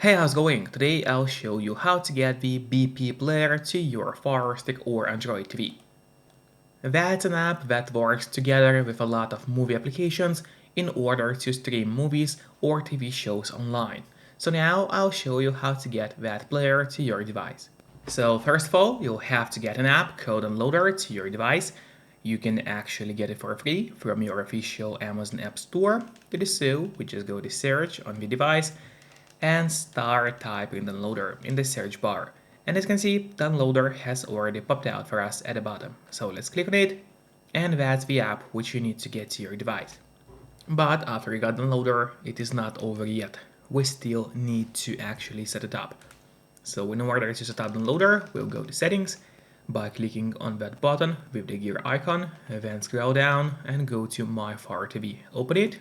Hey, how's it going? Today I'll show you how to get the BP player to your Firestick or Android TV. That's an app that works together with a lot of movie applications in order to stream movies or TV shows online. So now I'll show you how to get that player to your device. So first of all, you'll have to get an app called Downloader to your device. You can actually get it for free from your official Amazon App Store. To do so, we just go to search on the device and start typing downloader in the search bar. And as you can see, downloader has already popped out for us at the bottom. So let's click on it, and that's the app which you need to get to your device. But after you got downloader, it is not over yet. We still need to actually set it up. So in order to set up downloader, we'll go to settings by clicking on that button with the gear icon, then scroll down and go to My Fire TV. Open it,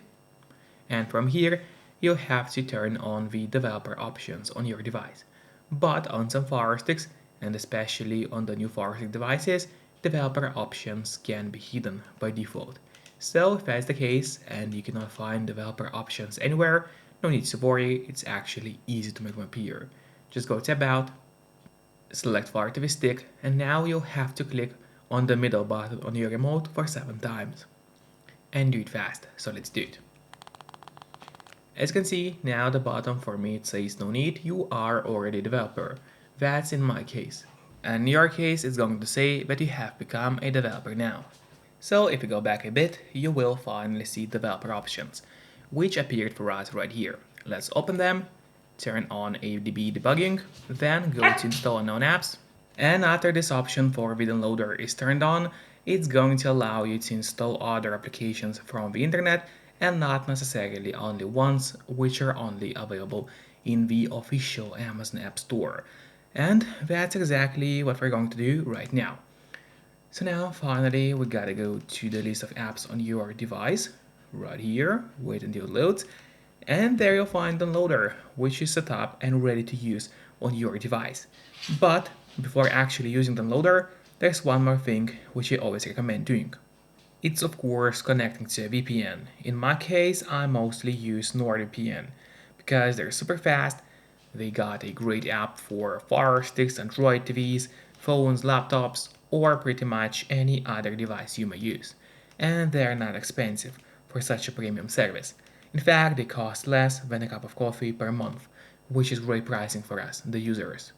and from here you'll have to turn on the developer options on your device. But on some Firesticks, and especially on the new Firestick devices, developer options can be hidden by default. So if that's the case and you cannot find developer options anywhere, no need to worry, it's actually easy to make them appear. Just go to About, select Fire TV Stick, and now you'll have to click on the middle button on your remote for 7 times. And do it fast, so let's do it. As you can see, now the bottom for me it says no need, you are already a developer. That's in my case. And in your case, it's going to say that you have become a developer now. So if you go back a bit, you will finally see developer options, which appeared for us right here. Let's open them, turn on ADB debugging, then go to install unknown apps. And after this option for the downloader is turned on, it's going to allow you to install other applications from the internet and not necessarily only ones which are only available in the official Amazon App Store. And that's exactly what we're going to do right now. So now finally we gotta go to the list of apps on your device, right here, wait until it loads, and there you'll find Downloader, which is set up and ready to use on your device. But before actually using Downloader, there's one more thing which I always recommend doing. It's of course connecting to a VPN. In my case, I mostly use NordVPN because they're super fast. They got a great app for Fire Sticks, Android TVs, phones, laptops, or pretty much any other device you may use. And they're not expensive for such a premium service. In fact, they cost less than a cup of coffee per month, which is great pricing for us, the users.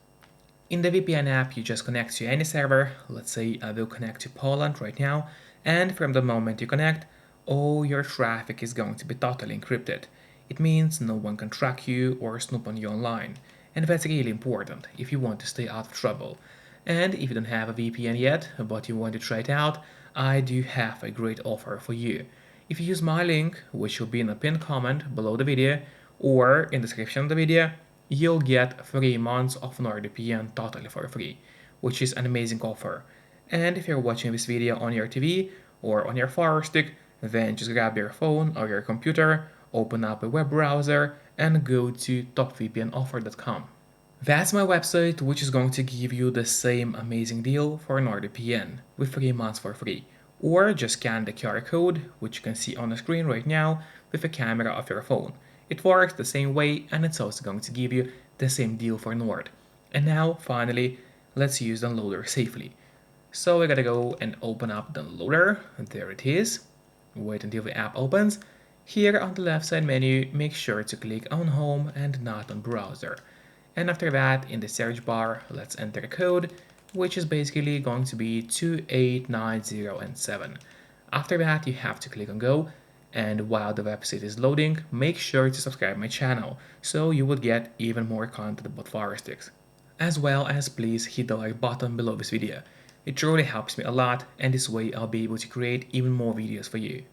In the VPN app, you just connect to any server. Let's say I will connect to Poland right now, and from the moment you connect, all your traffic is going to be totally encrypted. It means no one can track you or snoop on you online, and that's really important if you want to stay out of trouble. And if you don't have a VPN yet, but you want to try it out, I do have a great offer for you. If you use my link, which will be in a pinned comment below the video or in the description of the video, you'll get 3 months of NordVPN totally for free, which is an amazing offer. And if you're watching this video on your TV or on your Fire Stick, then just grab your phone or your computer, open up a web browser, and go to topvpnoffer.com. That's my website, which is going to give you the same amazing deal for NordVPN with 3 months for free. Or just scan the QR code, which you can see on the screen right now, with the camera of your phone. It works the same way, and it's also going to give you the same deal for Nord. And now, finally, let's use Downloader safely. So we gotta go and open up Downloader. There it is. Wait until the app opens. Here on the left side menu, make sure to click on Home and not on Browser. And after that, in the search bar, let's enter a code, which is basically going to be 28907. After that, you have to click on Go, and while the website is loading, make sure to subscribe my channel, so you will get even more content about Firesticks. As well as please hit the like button below this video. It truly helps me a lot, and this way I'll be able to create even more videos for you.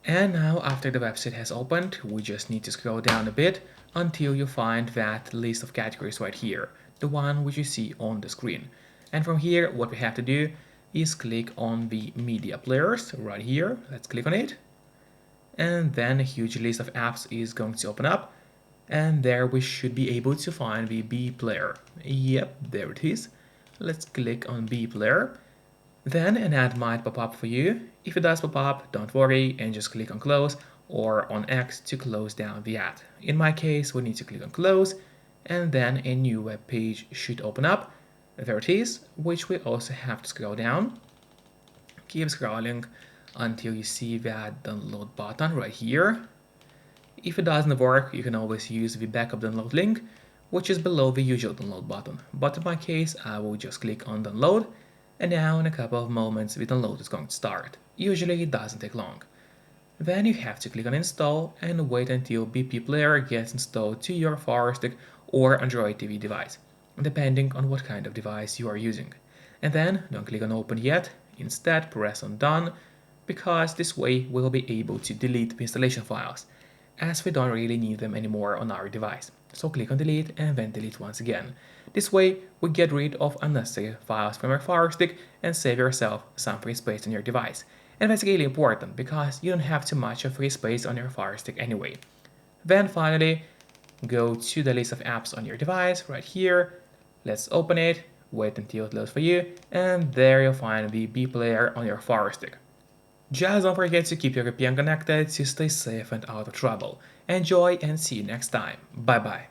And now after the website has opened, we just need to scroll down a bit until you find that list of categories right here, the one which you see on the screen. And from here, what we have to do is click on the media players right here. Let's click on it. And then a huge list of apps is going to open up. And there we should be able to find the B player. Yep, there it is. Let's click on B player. Then an ad might pop up for you. If it does pop up, don't worry and just click on close or on X to close down the ad. In my case, we need to click on close, and then a new web page should open up. There it is, which we also have to scroll down. Keep scrolling until you see that download button right here. If it doesn't work, you can always use the backup download link, which is below the usual download button. But in my case, I will just click on download, and now in a couple of moments the download is going to start. Usually it doesn't take long. Then you have to click on install and wait until BP Player gets installed to your Firestick or Android TV device, depending on what kind of device you are using. And then don't click on open yet, instead press on done, because this way we'll be able to delete the installation files, as we don't really need them anymore on our device. So click on delete and then delete once again. This way we get rid of unnecessary files from your Firestick and save yourself some free space on your device. And that's really important because you don't have too much of free space on your Firestick anyway. Then finally, go to the list of apps on your device right here. Let's open it, wait until it loads for you, and there you'll find the B player on your Firestick. Just don't forget to keep your VPN connected to stay safe and out of trouble. Enjoy and see you next time. Bye bye.